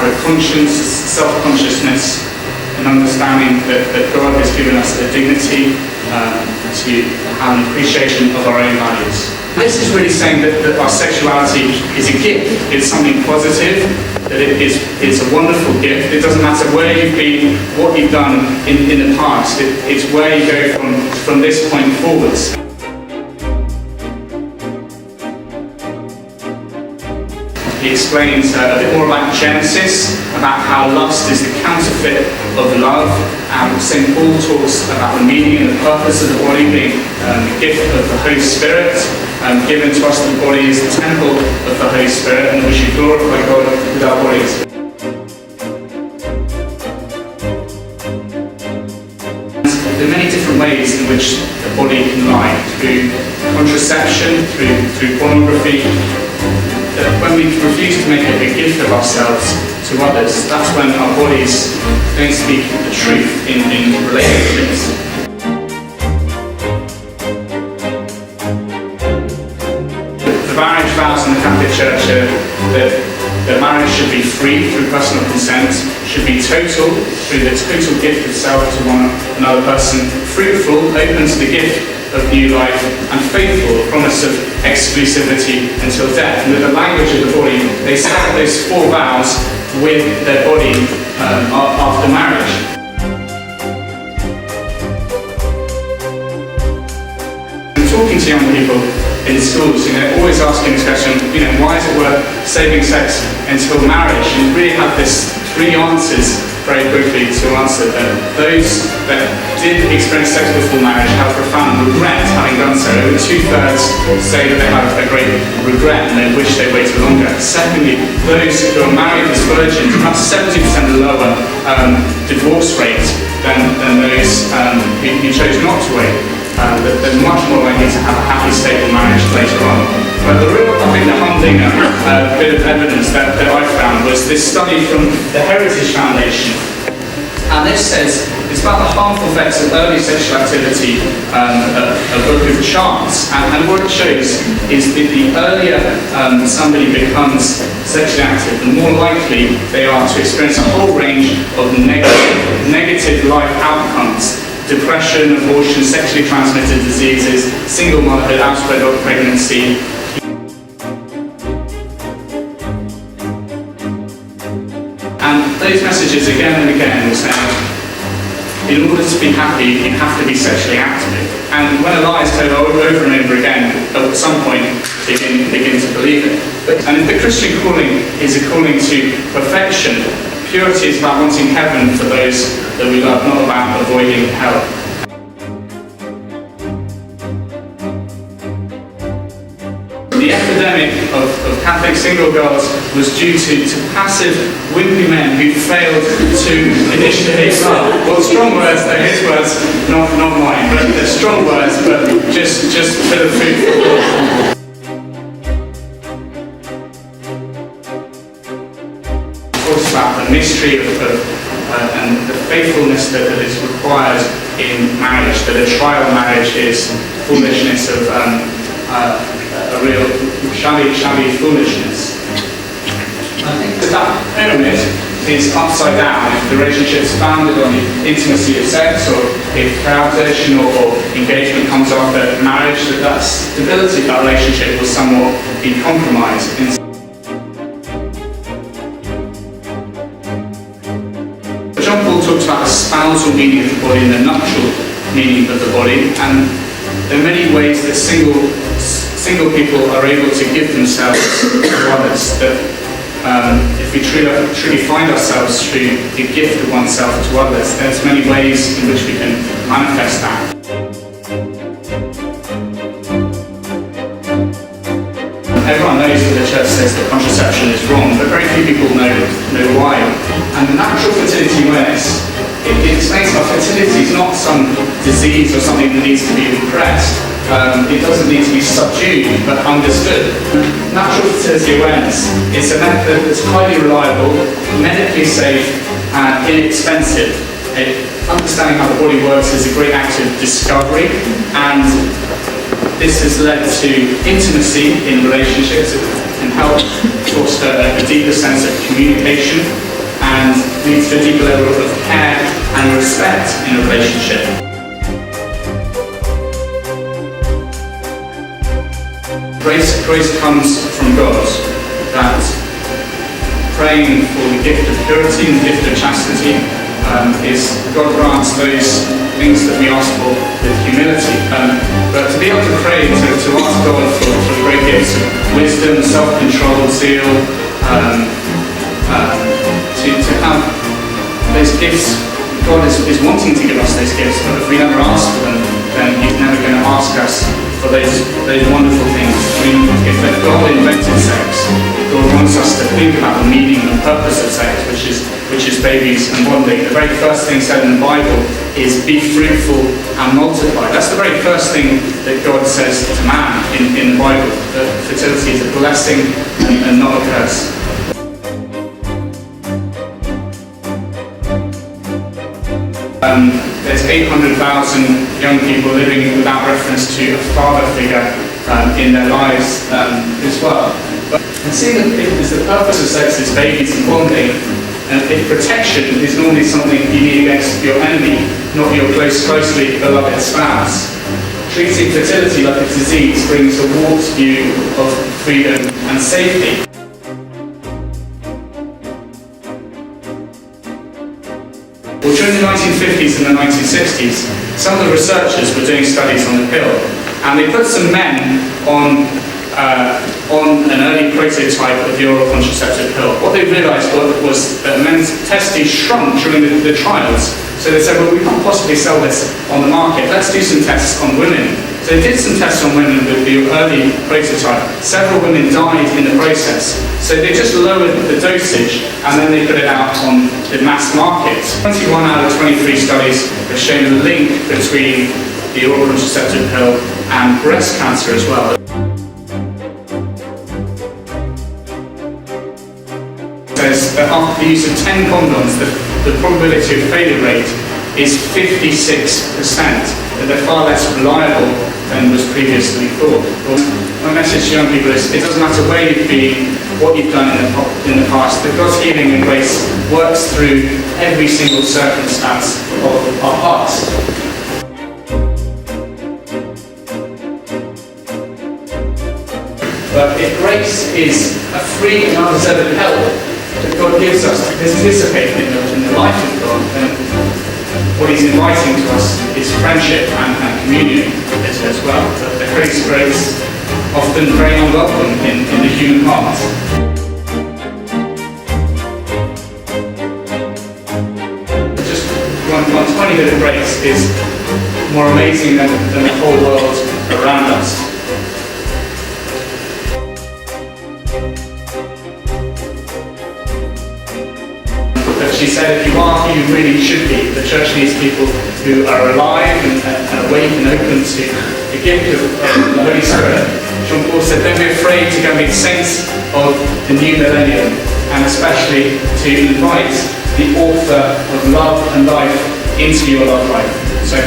have a conscience, self-consciousness, an understanding that God has given us the dignity to have an appreciation of our own values. This is really saying that our sexuality is a gift. It's something positive, that it's a wonderful gift. It doesn't matter where you've been, what you've done in the past. It's where you go from this point forwards. He explains a bit more about Genesis, about how lust is the counterfeit of love. St. Paul talks about the meaning and the purpose of the body being the gift of the Holy Spirit, given to us. The body is the temple of the Holy Spirit, and we should glorify God with our bodies. There are many different ways in which the body can lie, through contraception, through pornography. When we refuse to make it a gift of ourselves to others, that's when our bodies don't speak the truth in relationships. The marriage vows in the Catholic Church are that marriage should be free through personal consent, should be total through the total gift of self to one another person, fruitful, open to the gift of new life, and faithful, the promise of exclusivity until death. And with the language of the body, they set up those 4 vows with their body after marriage. I'm talking to young people in schools, always asking this question, why is it worth saving sex until marriage? And really have this 3 answers very quickly to answer that. Those that did experience sex before marriage have profound regret having done so. Over 2/3 say that they have a great regret and they wish they waited longer. Secondly, those who are married as virgins have 70% lower divorce rate than those who chose not to wait. They're much more likely to have a happy, stable marriage later on. But the real, the humbling bit of evidence that I found was this study from the Heritage Foundation. And this says it's about the harmful effects of early sexual activity, a book of charts. And what it shows is that the earlier somebody becomes sexually active, the more likely they are to experience a whole range of negative life outcomes. Depression, abortion, sexually transmitted diseases, single motherhood, outspread of pregnancy. And those messages again and again will say, in order to be happy, you have to be sexually active. And when a lie is told over and over again, at some point, begin to believe it. And if the Christian calling is a calling to perfection, purity is about wanting heaven for those that we love, not about avoiding hell. The epidemic of Catholic single girls was due to passive, wimpy men who failed to initiate love. Well, strong words, they're his words, not mine. But they're strong words, but just for the food for thought. About the mystery and the faithfulness that is required in marriage, that a trial marriage is foolishness of a real shabby foolishness. I think that pyramid is upside down if the relationship is founded on the intimacy of sex, or if cohabitation or engagement comes after marriage, that stability of that relationship will somewhat be compromised. John Paul talks about the spousal meaning of the body and the nuptial meaning of the body, and there are many ways that single people are able to give themselves to others. That if we truly find ourselves through the gift of oneself to others, there's many ways in which we can manifest that. Everyone knows that the church says that contraception is wrong, but very few people know why. And the natural fertility awareness, it explains how fertility is not some disease or something that needs to be repressed. It doesn't need to be subdued, but understood. Natural fertility awareness is a method that's highly reliable, medically safe, and inexpensive. Understanding how the body works is a great act of discovery, and this has led to intimacy in relationships. It can help foster a deeper sense of communication and leads to a deeper level of care and respect in a relationship. Grace comes from God, that praying for the gift of purity and the gift of chastity is God grants those things that we ask for with humility. But to be able to pray, to ask God for the great gifts of wisdom, self-control, zeal, to have those gifts, God is wanting to give us those gifts, but if we never ask for them, then He's never going to ask us for those wonderful things. I mean, if God invented sex, God wants us to think about the meaning and the purpose of sex, which is babies and bonding. The very first thing said in the Bible is be fruitful and multiply. That's the very first thing that God says to man in the Bible, that fertility is a blessing and not a curse. There's 800,000 young people living without reference to a father figure in their lives as well. And seeing that if the purpose of sex is babies and bonding, and if protection is normally something you need against your enemy, not your closely beloved spouse, treating fertility like a disease brings a warped view of freedom and safety. Well, during the 1950s and the 1960s, some of the researchers were doing studies on the pill, and they put some men on an early prototype of the oral contraceptive pill. What they realised was that men's testes shrunk during the trials. So they said, well, we can't possibly sell this on the market. Let's do some tests on women. So they did some tests on women with the early prototype. Several women died in the process. So they just lowered the dosage and then they put it out on the mass market. 21 out of 23 studies have shown a link between the oral contraceptive pill and breast cancer as well. Says that after the use of 10 condoms, the probability of failure rate is 56%, that they're far less reliable than was previously thought. My message to young people is, it doesn't matter where you've been, what you've done in the past, that God's healing and grace works through every single circumstance of our past. But if grace is a free and undeserved help that God gives us to participate in the life of God, then what He's inviting to us is friendship and communion as well. But the grace often very unwelcome in the human heart. Just one tiny bit of grace is more amazing than the whole world around us. She said, if you are who you really should be, the church needs people who are alive and awake and open to the gift of the Holy Spirit. John Paul said, don't be afraid to go and be saints of the new millennium, and especially to invite the author of love and life into your love life. So